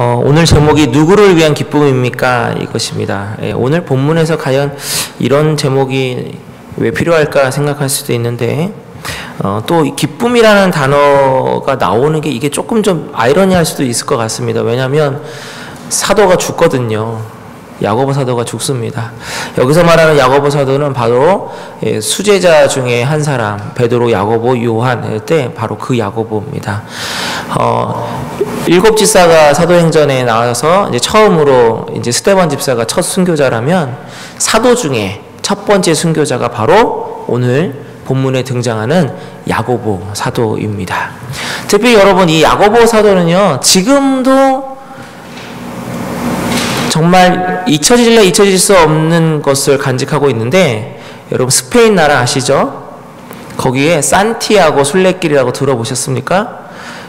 오늘 제목이 누구를 위한 기쁨입니까? 이것입니다. 오늘 본문에서 과연 이런 제목이 왜 필요할까 생각할 수도 있는데, 또 기쁨이라는 단어가 나오는 게 이게 조금 좀 아이러니할 수도 있을 것 같습니다. 왜냐하면 사도가 죽거든요. 야고보 사도가 죽습니다. 여기서 말하는 야고보 사도는 바로 수제자 중에 한 사람, 베드로, 야고보, 요한 할 때 바로 그 야고보입니다. 일곱 집사가 사도행전에 나와서 이제 처음으로 이제 스데반 집사가 첫 순교자라면 사도 중에 첫 번째 순교자가 바로 오늘 본문에 등장하는 야고보 사도입니다. 특히 여러분, 이 야고보 사도는요, 지금도 정말 잊혀질 수 없는 것을 간직하고 있는데, 여러분 스페인 나라 아시죠? 거기에 산티아고 순례길이라고 들어보셨습니까?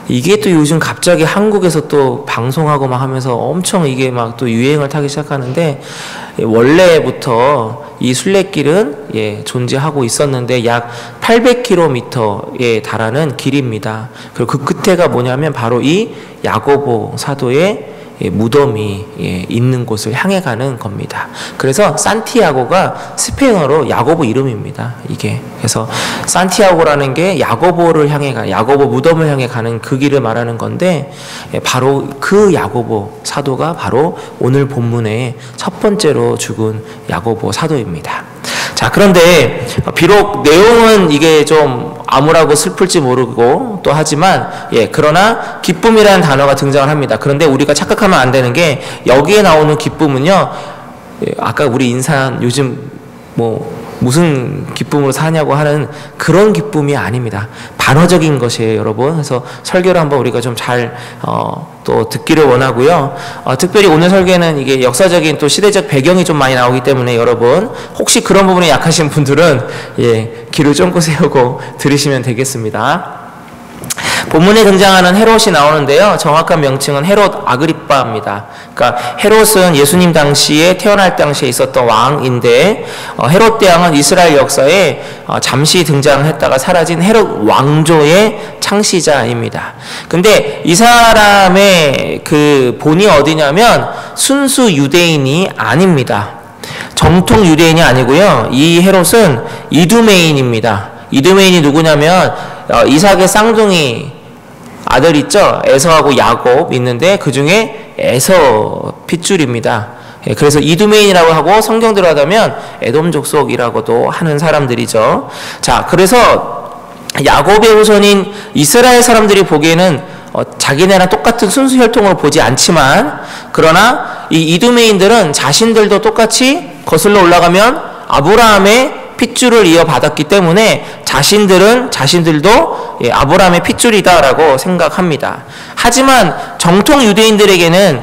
이게 또 요즘 갑자기 한국에서 또 방송하고 막 하면서 엄청 이게 막 또 유행을 타기 시작하는데, 원래부터 이 순례길은 존재하고 있었는데 약 800km에 달하는 길입니다. 그리고 그 끝에가 뭐냐면 바로 이 야고보 사도의 무덤이 있는 곳을 향해 가는 겁니다. 그래서 산티아고가 스페인어로 야고보 이름입니다. 이게 그래서 산티아고라는 게 야고보를 향해 가는, 야고보 무덤을 향해 가는 그 길을 말하는 건데, 바로 그 야고보 사도가 바로 오늘 본문의 첫 번째로 죽은 야고보 사도입니다. 자, 그런데 비록 내용은 이게 좀 암울하고 슬플지 모르고 또 하지만 그러나 기쁨이라는 단어가 등장을 합니다. 그런데 우리가 착각하면 안 되는 게, 여기에 나오는 기쁨은요, 아까 우리 인사한 요즘 무슨 기쁨으로 사냐고 하는 그런 기쁨이 아닙니다. 반어적인 것이에요, 여러분. 그래서 설교를 한번 우리가 좀 잘 또 듣기를 원하고요. 특별히 오늘 설교는 이게 역사적인 또 시대적 배경이 좀 많이 나오기 때문에 여러분, 혹시 그런 부분에 약하신 분들은 귀를 쫑긋 세우고 들으시면 되겠습니다. 본문에 등장하는 헤롯이 나오는데요, 정확한 명칭은 헤롯 아그리빠입니다. 그러니까 헤롯은 예수님 당시에, 태어날 당시에 있었던 왕인데, 헤롯 대왕은 이스라엘 역사에 잠시 등장했다가 사라진 헤롯 왕조의 창시자입니다. 근데 이 사람의 그 본이 어디냐면 순수 유대인이 아닙니다. 정통 유대인이 아니고요, 이 헤롯은 이두메인입니다. 이두메인이 누구냐면 이삭의 쌍둥이 아들 있죠? 에서하고 야곱 있는데 그 중에 에서 핏줄입니다. 그래서 이두메인이라고 하고, 성경 들어가면 에돔 족속이라고도 하는 사람들이죠. 자, 그래서 야곱의 후손인 이스라엘 사람들이 보기에는 자기네랑 똑같은 순수 혈통으로 보지 않지만, 그러나 이 이두메인들은 자신들도 똑같이 거슬러 올라가면 아브라함의 핏줄을 이어받았기 때문에 자신들도 아브라함의 핏줄이다라고 생각합니다. 하지만 정통 유대인들에게는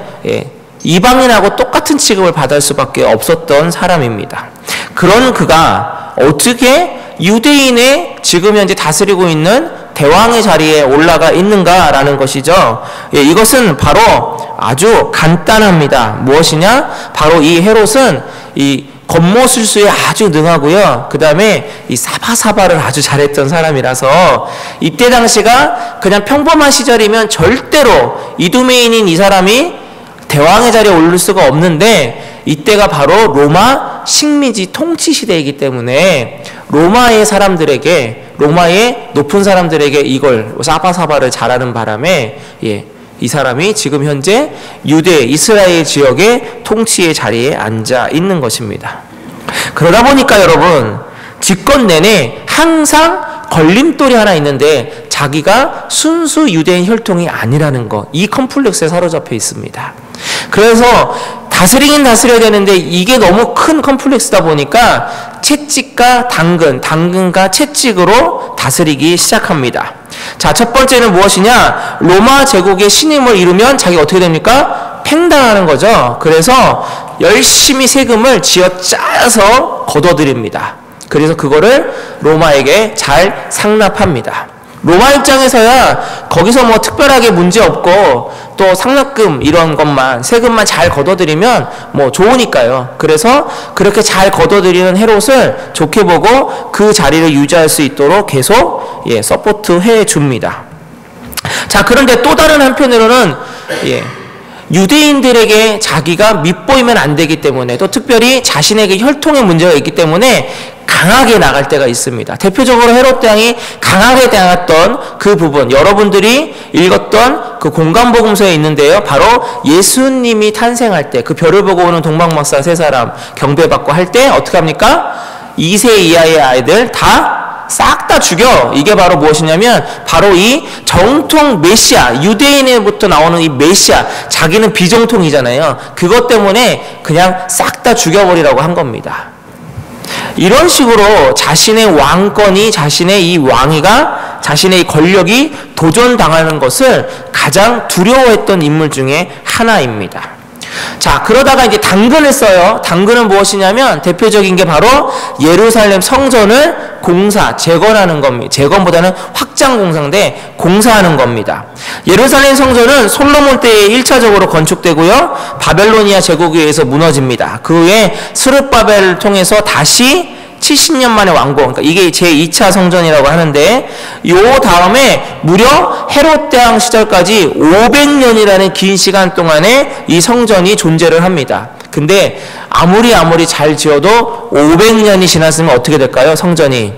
이방인하고 똑같은 취급을 받을 수밖에 없었던 사람입니다. 그런 그가 어떻게 유대인의 지금 현재 다스리고 있는 대왕의 자리에 올라가 있는가라는 것이죠. 이것은 바로 아주 간단합니다. 무엇이냐? 바로 이 헤롯은 이 겉모술수에 아주 능하고요, 그 다음에 이 사바사바를 아주 잘했던 사람이라서, 이때 당시가 그냥 평범한 시절이면 절대로 이두메인인 이 사람이 대왕의 자리에 오를 수가 없는데, 이때가 바로 로마 식민지 통치 시대이기 때문에 로마의 사람들에게, 로마의 높은 사람들에게 이걸 사바사바를 잘하는 바람에 이 사람이 지금 현재 유대, 이스라엘 지역의 통치의 자리에 앉아 있는 것입니다. 그러다 보니까 여러분, 집권 내내 항상 걸림돌이 하나 있는데, 자기가 순수 유대인 혈통이 아니라는 것, 이 컴플렉스에 사로잡혀 있습니다. 그래서 다스리긴 다스려야 되는데 이게 너무 큰 컴플렉스다 보니까 채찍과 당근과 채찍으로 다스리기 시작합니다. 자, 첫 번째는 무엇이냐? 로마 제국의 신임을 이루면 자기가 어떻게 됩니까? 팽당하는 거죠. 그래서 열심히 세금을 쥐어짜서 걷어들입니다. 그래서 그거를 로마에게 잘 상납합니다. 로마 입장에서야 거기서 뭐 특별하게 문제 없고, 또 상납금 이런 것만, 세금만 잘 걷어들이면 뭐 좋으니까요. 그래서 그렇게 잘 걷어들이는 헤롯을 좋게 보고 그 자리를 유지할 수 있도록 계속 서포트 해 줍니다. 자, 그런데 또 다른 한편으로는 유대인들에게 자기가 밉보이면 안 되기 때문에, 또 특별히 자신에게 혈통의 문제가 있기 때문에 강하게 나갈 때가 있습니다. 대표적으로 헤롯 대왕이 강하게 당했던 그 부분, 여러분들이 읽었던 그 공간복음서에 있는데요. 바로 예수님이 탄생할 때 그 별을 보고 오는 동방박사 세 사람 경배받고 할 때 어떻게 합니까? 2세 이하의 아이들 다 싹 다 죽여. 이게 바로 무엇이냐면 바로 이 정통 메시아, 유대인으로부터 나오는 이 메시아, 자기는 비정통이잖아요. 그것 때문에 그냥 싹 다 죽여버리라고 한 겁니다. 이런 식으로 자신의 왕권이, 자신의 이 왕위가, 자신의 이 권력이 도전당하는 것을 가장 두려워했던 인물 중에 하나입니다. 자, 그러다가 이제 당근을 써요. 당근은 무엇이냐면 대표적인 게 바로 예루살렘 성전을 재건하는 겁니다. 재건보다는 확장 공사인데 공사하는 겁니다. 예루살렘 성전은 솔로몬 때에 1차적으로 건축되고요. 바벨로니아 제국에 의해서 무너집니다. 그 후에 스룹바벨을 통해서 다시 70년 만에 완공. 그러니까 이게 제2차 성전이라고 하는데, 요 다음에 무려 헤롯 대왕 시절까지 500년이라는 긴 시간 동안에 이 성전이 존재를 합니다. 근데 아무리 잘 지어도 500년이 지났으면 어떻게 될까요? 성전이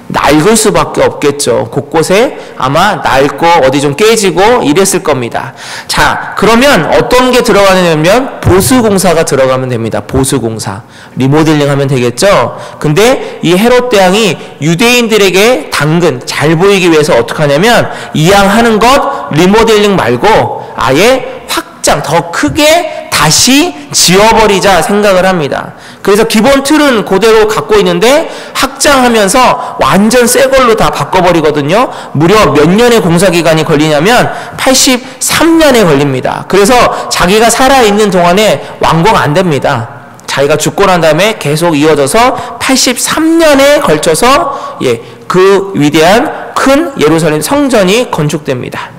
낡을 수밖에 없겠죠. 곳곳에 아마 낡고 어디 좀 깨지고 이랬을 겁니다. 자, 그러면 어떤 게 들어가냐면 보수공사가 들어가면 됩니다. 보수공사. 리모델링 하면 되겠죠. 근데 이 헤롯 대왕이 유대인들에게 당근 잘 보이기 위해서 어떻게 하냐면 이양하는 것 리모델링 말고 아예 확장, 더 크게 다시 지어버리자 생각을 합니다. 그래서 기본 틀은 그대로 갖고 있는데 확장하면서 완전 새 걸로 다 바꿔버리거든요. 무려 몇 년의 공사기간이 걸리냐면 83년에 걸립니다. 그래서 자기가 살아있는 동안에 완공 안 됩니다. 자기가 죽고 난 다음에 계속 이어져서 83년에 걸쳐서 그 위대한 큰 예루살렘 성전이 건축됩니다.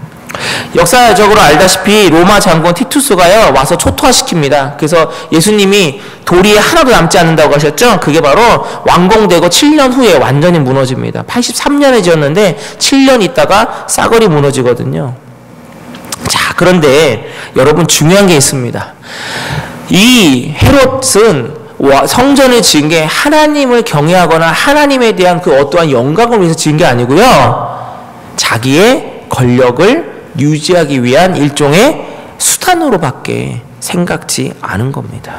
역사적으로 알다시피 로마 장군 티투스가요 와서 초토화시킵니다. 그래서 예수님이 돌이 하나도 남지 않는다고 하셨죠. 그게 바로 완공되고 7년 후에 완전히 무너집니다. 83년에 지었는데 7년 있다가 싸그리 무너지거든요. 자, 그런데 여러분 중요한 게 있습니다. 이 헤롯은 성전을 지은 게 하나님을 경외하거나 하나님에 대한 그 어떠한 영광을 위해서 지은 게 아니고요, 자기의 권력을 유지하기 위한 일종의 수단으로밖에 생각지 않은 겁니다.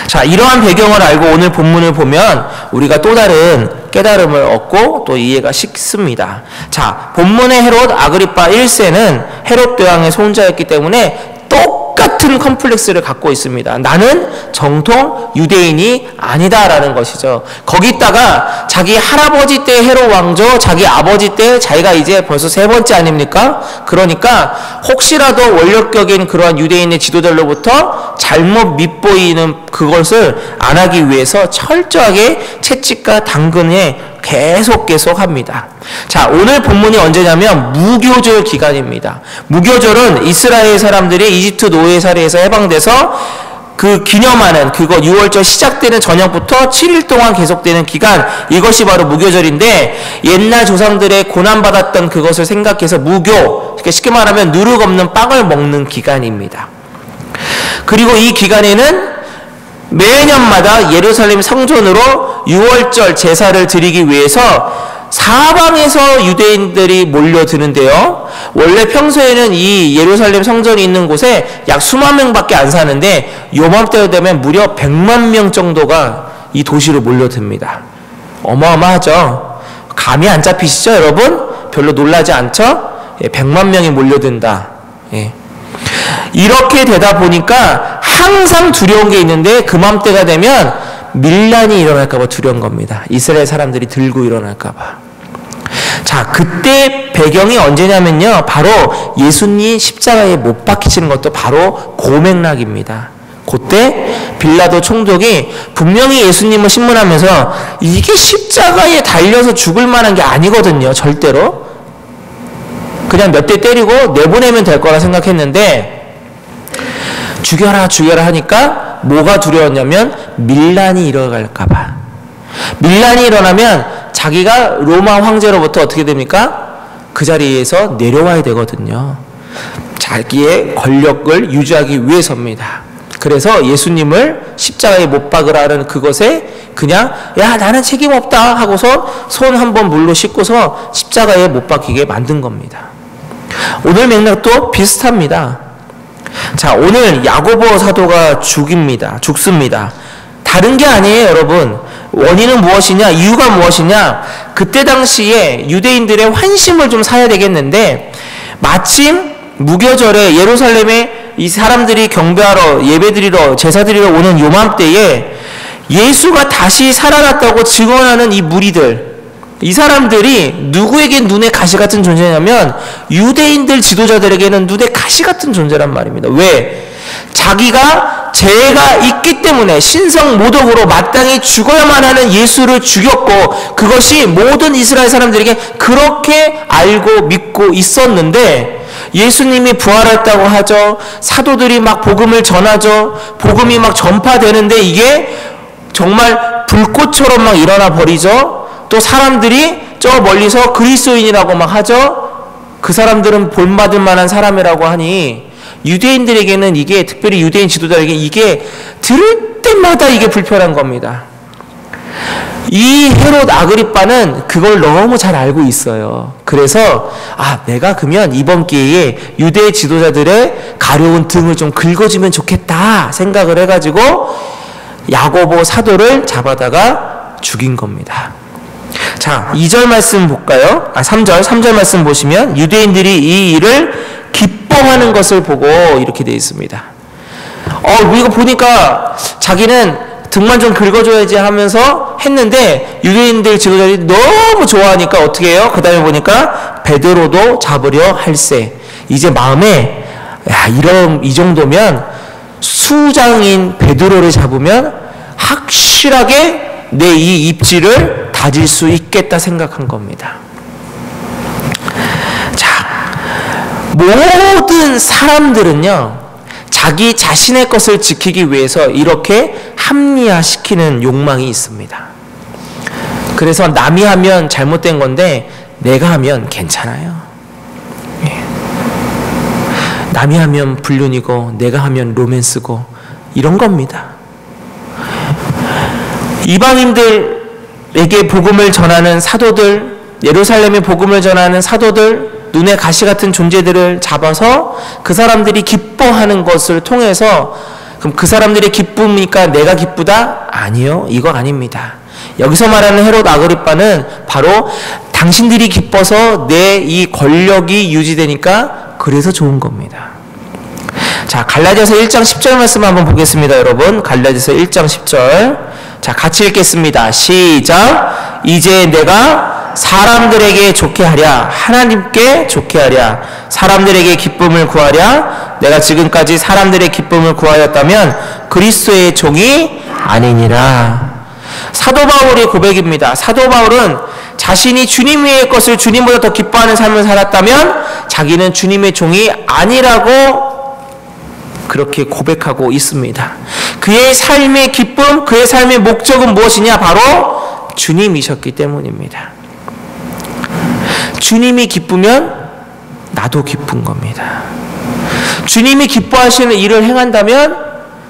자, 이러한 배경을 알고 오늘 본문을 보면 우리가 또 다른 깨달음을 얻고 또 이해가 쉽습니다. 자, 본문의 헤롯 아그리파 1세는 헤롯 대왕의 손자였기 때문에 똑같은 컴플렉스를 갖고 있습니다. 나는 정통 유대인이 아니다라는 것이죠. 거기다가 자기 할아버지 때 헤롯 왕조, 자기 아버지 때 자기가 이제 벌써 3번째 아닙니까? 그러니까 혹시라도 원력격인 그러한 유대인의 지도자로부터 잘못 밉보이는 그것을 안 하기 위해서 철저하게 채찍과 당근에 계속 합니다. 자, 오늘 본문이 언제냐면 무교절 기간입니다. 무교절은 이스라엘 사람들이 이집트 노예 살해에서 해방돼서 그 기념하는 그거 6월절 시작되는 저녁부터 7일 동안 계속되는 기간, 이것이 바로 무교절인데 옛날 조상들의 고난받았던 그것을 생각해서 무교, 쉽게 말하면 누룩 없는 빵을 먹는 기간입니다. 그리고 이 기간에는 매년마다 예루살렘 성전으로 6월절 제사를 드리기 위해서 사방에서 유대인들이 몰려드는데요. 원래 평소에는 이 예루살렘 성전이 있는 곳에 약 수만 명밖에 안 사는데 요맘때가 되면 무려 100만 명 정도가 이 도시로 몰려듭니다. 어마어마하죠. 감이 안 잡히시죠, 여러분? 별로 놀라지 않죠? 100만 명이 몰려든다. 이렇게 되다 보니까 항상 두려운 게 있는데 그맘때가 되면 밀란이 일어날까봐 두려운 겁니다. 이스라엘 사람들이 들고 일어날까봐. 자, 그때 배경이 언제냐면요, 바로 예수님 십자가에 못 박히시는 것도 바로 고맥락입니다. 그때 빌라도 총독이 분명히 예수님을 신문하면서 이게 십자가에 달려서 죽을 만한 게 아니거든요, 절대로. 그냥 몇 대 때리고 내보내면 될 거라 생각했는데 죽여라 하니까 뭐가 두려웠냐면 밀란이 일어날까봐. 밀란이 일어나면 자기가 로마 황제로부터 어떻게 됩니까? 그 자리에서 내려와야 되거든요. 자, 자기의 권력을 유지하기 위해서입니다. 그래서 예수님을 십자가에 못 박으라는 그것에 그냥 야 나는 책임 없다 하고서 손 한번 물로 씻고서 십자가에 못 박히게 만든 겁니다. 오늘 맥락도 비슷합니다. 자, 오늘 야고보 사도가 죽습니다. 다른 게 아니에요, 여러분. 원인은 무엇이냐? 이유가 무엇이냐? 그때 당시에 유대인들의 환심을 좀 사야 되겠는데 마침 무교절에 예루살렘에 이 사람들이 경배하러 예배드리러 제사드리러 오는 요맘때에 예수가 다시 살아났다고 증언하는 이 무리들, 이 사람들이 누구에게 눈에 가시 같은 존재냐면 유대인들 지도자들에게는 눈에 가시 같은 존재란 말입니다. 왜? 자기가 죄가 있기 때문에 신성모독으로 마땅히 죽어야만 하는 예수를 죽였고 그것이 모든 이스라엘 사람들에게 그렇게 알고 믿고 있었는데 예수님이 부활했다고 하죠. 사도들이 막 복음을 전하죠. 복음이 막 전파되는데 이게 정말 불꽃처럼 막 일어나 버리죠. 또 사람들이 저 멀리서 그리스도인이라고 막 하죠. 그 사람들은 본받을 만한 사람이라고 하니 유대인들에게는 이게, 특별히 유대인 지도자에게 이게 들을 때마다 이게 불편한 겁니다. 이 헤롯 아그리빠는 그걸 너무 잘 알고 있어요. 그래서 내가 그러면 이번 기회에 유대 지도자들의 가려운 등을 좀 긁어주면 좋겠다 생각을 해가지고 야고보 사도를 잡아다가 죽인 겁니다. 자, 2절 말씀 볼까요? 3절 말씀 보시면 유대인들이 이 일을 기뻐하는 것을 보고 이렇게 되어 있습니다. 이거 보니까 자기는 등만 좀 긁어줘야지 하면서 했는데 유대인들 지도자들이 너무 좋아하니까 어떻게 해요? 그 다음에 보니까 베드로도 잡으려 할세. 이제 마음에 이 정도면 수장인 베드로를 잡으면 확실하게 내 이 입지를 다질 수 있겠다 생각한 겁니다. 자, 모든 사람들은요 자기 자신의 것을 지키기 위해서 이렇게 합리화시키는 욕망이 있습니다. 그래서 남이 하면 잘못된 건데 내가 하면 괜찮아요. 남이 하면 불륜이고 내가 하면 로맨스고 이런 겁니다. 이방인들에게 복음을 전하는 사도들, 예루살렘에 복음을 전하는 사도들, 눈에 가시 같은 존재들을 잡아서 그 사람들이 기뻐하는 것을 통해서 그럼 그 사람들의 기쁨이니까 내가 기쁘다? 아니요, 이거 아닙니다. 여기서 말하는 헤롯 아그리빠는 바로 당신들이 기뻐서 내 이 권력이 유지되니까 그래서 좋은 겁니다. 자, 갈라디아서 1장 10절 말씀 한번 보겠습니다, 여러분. 갈라디아서 1장 10절. 자, 같이 읽겠습니다. 시작. 이제 내가 사람들에게 좋게 하랴, 하나님께 좋게 하랴, 사람들에게 기쁨을 구하랴. 내가 지금까지 사람들의 기쁨을 구하였다면 그리스도의 종이 아니니라. 사도 바울의 고백입니다. 사도 바울은 자신이 주님 위의 것을 주님보다 더 기뻐하는 삶을 살았다면 자기는 주님의 종이 아니라고 그렇게 고백하고 있습니다. 그의 삶의 기쁨, 그의 삶의 목적은 무엇이냐? 바로 주님이셨기 때문입니다. 주님이 기쁘면 나도 기쁜 겁니다. 주님이 기뻐하시는 일을 행한다면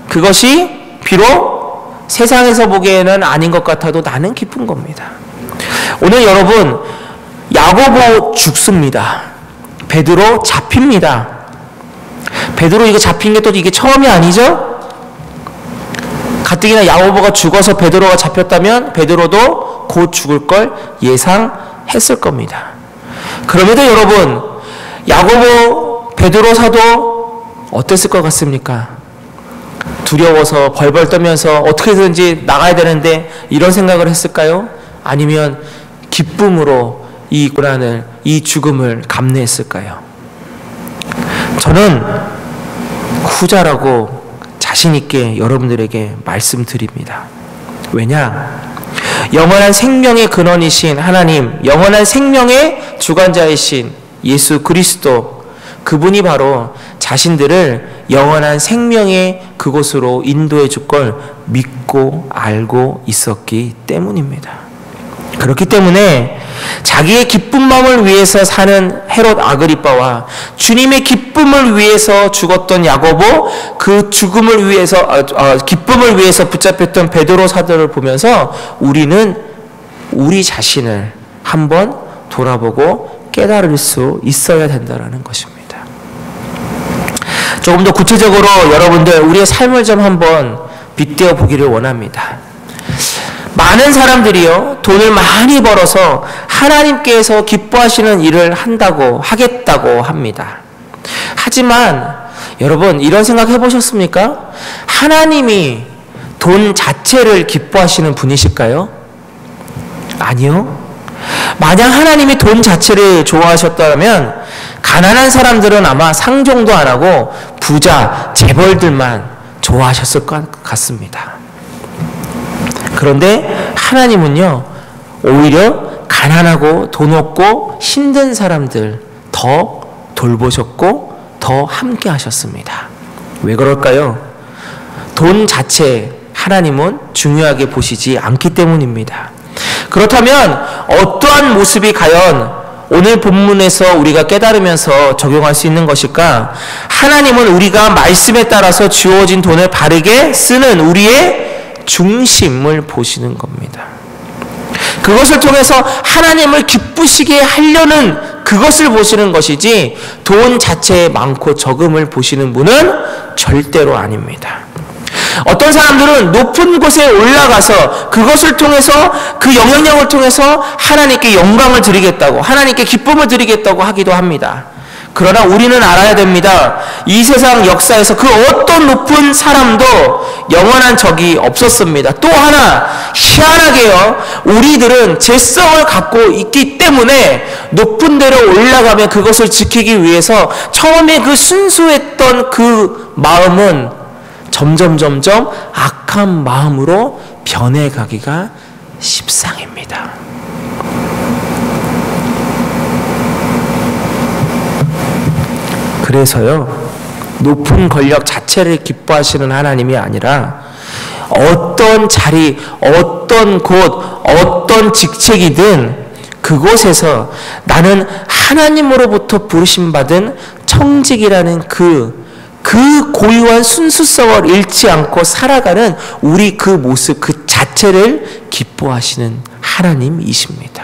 그것이 비록 세상에서 보기에는 아닌 것 같아도 나는 기쁜 겁니다. 오늘 여러분, 야고보 죽습니다. 베드로 잡힙니다. 베드로 이거 잡힌 게 또 이게 처음이 아니죠? 가뜩이나 야고보가 죽어서 베드로가 잡혔다면 베드로도 곧 죽을 걸 예상했을 겁니다. 그럼에도 여러분, 야고보, 베드로 사도 어땠을 것 같습니까? 두려워서 벌벌 떨면서 어떻게든지 나가야 되는데 이런 생각을 했을까요? 아니면 기쁨으로 이 고난을, 이 죽음을 감내했을까요? 저는 후자라고 자신있게 여러분들에게 말씀드립니다. 왜냐? 영원한 생명의 근원이신 하나님, 영원한 생명의 주관자이신 예수 그리스도, 그분이 바로 자신들을 영원한 생명의 그곳으로 인도해 줄 걸 믿고 알고 있었기 때문입니다. 그렇기 때문에 자기의 기쁜 마음을 위해서 사는 헤롯 아그리빠와 주님의 기쁨을 위해서 죽었던 야고보, 그 죽음을 위해서 기쁨을 위해서 붙잡혔던 베드로 사도를 보면서 우리는 우리 자신을 한번 돌아보고 깨달을 수 있어야 된다는 것입니다. 조금 더 구체적으로 여러분들 우리의 삶을 좀 한번 빗대어 보기를 원합니다. 많은 사람들이요, 돈을 많이 벌어서 하나님께서 기뻐하시는 일을 하겠다고 합니다. 하지만 여러분 이런 생각 해보셨습니까? 하나님이 돈 자체를 기뻐하시는 분이실까요? 아니요. 만약 하나님이 돈 자체를 좋아하셨다면 가난한 사람들은 아마 상종도 안 하고 부자, 재벌들만 좋아하셨을 것 같습니다. 그런데 하나님은요, 오히려 가난하고 돈 없고 힘든 사람들 더 돌보셨고 더 함께 하셨습니다. 왜 그럴까요? 돈 자체 하나님은 중요하게 보시지 않기 때문입니다. 그렇다면 어떠한 모습이 과연 오늘 본문에서 우리가 깨달으면서 적용할 수 있는 것일까? 하나님은 우리가 말씀에 따라서 주어진 돈을 바르게 쓰는 우리의 중심을 보시는 겁니다. 그것을 통해서 하나님을 기쁘시게 하려는 그것을 보시는 것이지 돈 자체의 많고 적음을 보시는 분은 절대로 아닙니다. 어떤 사람들은 높은 곳에 올라가서 그것을 통해서 그 영향력을 통해서 하나님께 영광을 드리겠다고, 하나님께 기쁨을 드리겠다고 하기도 합니다. 그러나 우리는 알아야 됩니다. 이 세상 역사에서 그 어떤 높은 사람도 영원한 적이 없었습니다. 또 하나 희한하게요, 우리들은 재성을 갖고 있기 때문에 높은 데로 올라가면 그것을 지키기 위해서 처음에 그 순수했던 그 마음은 점점 악한 마음으로 변해가기가 십상입니다. 그래서요, 높은 권력 자체를 기뻐하시는 하나님이 아니라 어떤 자리, 어떤 곳, 어떤 직책이든 그곳에서 나는 하나님으로부터 부르심받은 청직이라는 그 고유한 순수성을 잃지 않고 살아가는 우리 그 모습 그 자체를 기뻐하시는 하나님이십니다.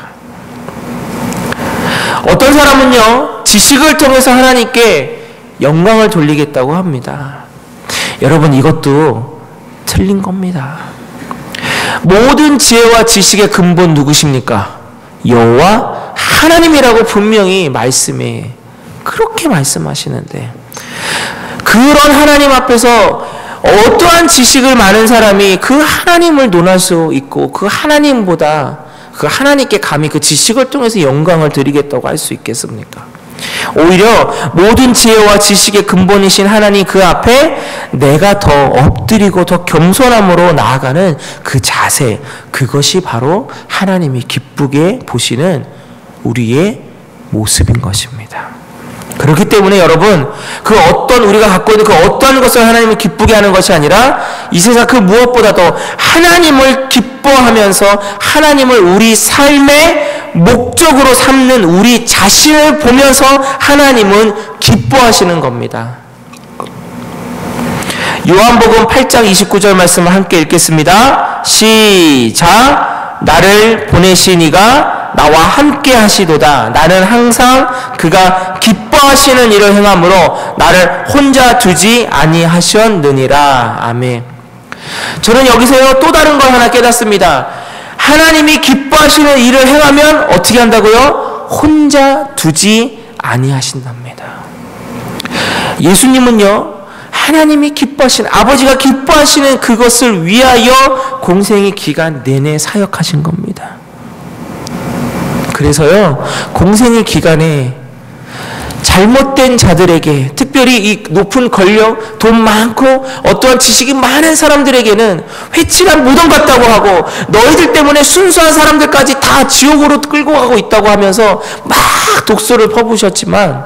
어떤 사람은요, 지식을 통해서 하나님께 영광을 돌리겠다고 합니다. 여러분, 이것도 틀린 겁니다. 모든 지혜와 지식의 근본 누구십니까? 여호와 하나님이라고 분명히 말씀에 그렇게 말씀하시는데, 그런 하나님 앞에서 어떠한 지식을 많은 사람이 그 하나님을 논할 수 있고 그 하나님보다 그 하나님께 감히 그 지식을 통해서 영광을 드리겠다고 할 수 있겠습니까? 오히려 모든 지혜와 지식의 근본이신 하나님 그 앞에 내가 더 엎드리고 더 겸손함으로 나아가는 그 자세, 그것이 바로 하나님이 기쁘게 보시는 우리의 모습인 것입니다. 그렇기 때문에 여러분, 그 어떤 우리가 갖고 있는 그 어떤 것을 하나님을 기쁘게 하는 것이 아니라 이 세상 그 무엇보다도 하나님을 기뻐하면서 하나님을 우리 삶의 목적으로 삼는 우리 자신을 보면서 하나님은 기뻐하시는 겁니다. 요한복음 8장 29절 말씀을 함께 읽겠습니다. 시작. 나를 보내신 이가 나와 함께 하시도다. 나는 항상 그가 기뻐하시는 일을 행함으로 나를 혼자 두지 아니하셨느니라. 아멘. 저는 여기서요, 또 다른 걸 하나 깨닫습니다. 하나님이 기뻐하시는 일을 행하면 어떻게 한다고요? 혼자 두지 아니하신답니다. 예수님은요, 하나님이 기뻐하시는, 아버지가 기뻐하시는 그것을 위하여 공생의 기간 내내 사역하신 겁니다. 그래서요, 공생의 기간에 잘못된 자들에게, 특별히 이 높은 권력, 돈 많고 어떠한 지식이 많은 사람들에게는 회칠한 무덤 같다고 하고 너희들 때문에 순수한 사람들까지 다 지옥으로 끌고 가고 있다고 하면서 막 독소를 퍼부으셨지만,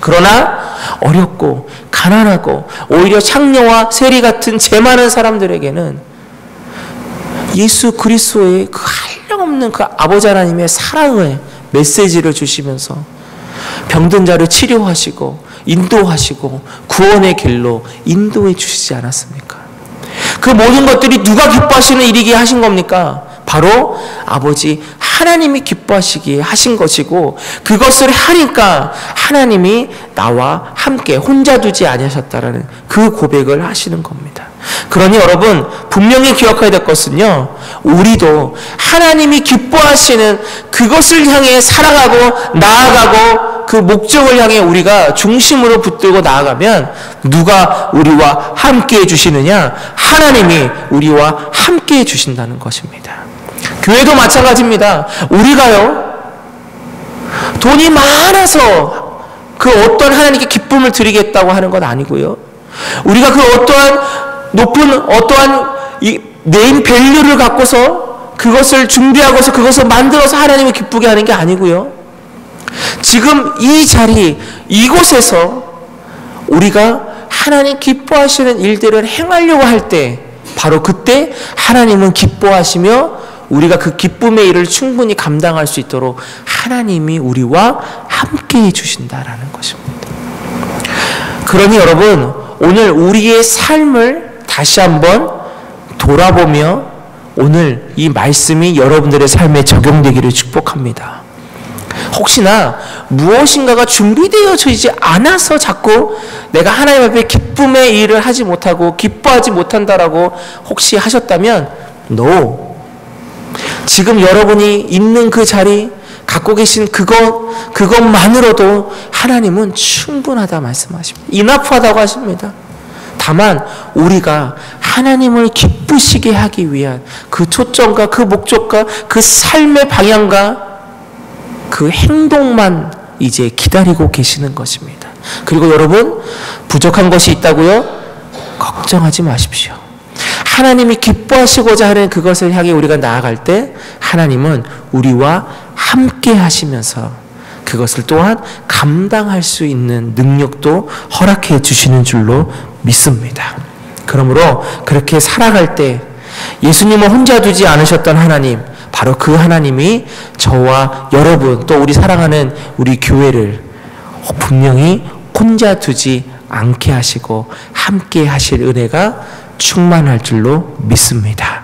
그러나 어렵고 가난하고 오히려 창녀와 세리 같은 죄 많은 사람들에게는 예수 그리스도의 그 끊임없는 그 아버지 하나님의 사랑의 메시지를 주시면서 병든 자를 치료하시고 인도하시고 구원의 길로 인도해 주시지 않았습니까? 그 모든 것들이 누가 기뻐하시는 일이기에 하신 겁니까? 바로 아버지 하나님이 기뻐하시기에 하신 것이고, 그것을 하니까 하나님이 나와 함께 혼자 두지 아니하셨다라는 그 고백을 하시는 겁니다. 그러니 여러분 분명히 기억해야 될 것은요, 우리도 하나님이 기뻐하시는 그것을 향해 살아가고 나아가고 그 목적을 향해 우리가 중심으로 붙들고 나아가면 누가 우리와 함께 해주시느냐? 하나님이 우리와 함께 해주신다는 것입니다. 교회도 마찬가지입니다. 우리가요, 돈이 많아서 그 어떤 하나님께 기쁨을 드리겠다고 하는 건 아니고요, 우리가 그 어떠한 높은 어떠한 이 네임 밸류를 갖고서 그것을 준비하고서 그것을 만들어서 하나님을 기쁘게 하는 게 아니고요, 지금 이 자리 이곳에서 우리가 하나님 기뻐하시는 일들을 행하려고 할 때 바로 그때 하나님은 기뻐하시며 우리가 그 기쁨의 일을 충분히 감당할 수 있도록 하나님이 우리와 함께 해주신다라는 것입니다. 그러니 여러분 오늘 우리의 삶을 다시 한번 돌아보며 오늘 이 말씀이 여러분들의 삶에 적용되기를 축복합니다. 혹시나 무엇인가가 준비되어져 있지 않아서 자꾸 내가 하나님 앞에 기쁨의 일을 하지 못하고 기뻐하지 못한다라고 혹시 하셨다면 No. 지금 여러분이 있는 그 자리, 갖고 계신 그것만으로도 하나님은 충분하다 말씀하십니다. 인합하다고 하십니다. 다만 우리가 하나님을 기쁘시게 하기 위한 그 초점과 그 목적과 그 삶의 방향과 그 행동만 이제 기다리고 계시는 것입니다. 그리고 여러분 부족한 것이 있다고요? 걱정하지 마십시오. 하나님이 기뻐하시고자 하는 그것을 향해 우리가 나아갈 때 하나님은 우리와 함께 하시면서 그것을 또한 감당할 수 있는 능력도 허락해 주시는 줄로 믿습니다. 그러므로 그렇게 살아갈 때 예수님을 혼자 두지 않으셨던 하나님, 바로 그 하나님이 저와 여러분 또 우리 사랑하는 우리 교회를 분명히 혼자 두지 않게 하시고 함께 하실 은혜가 충만할 줄로 믿습니다.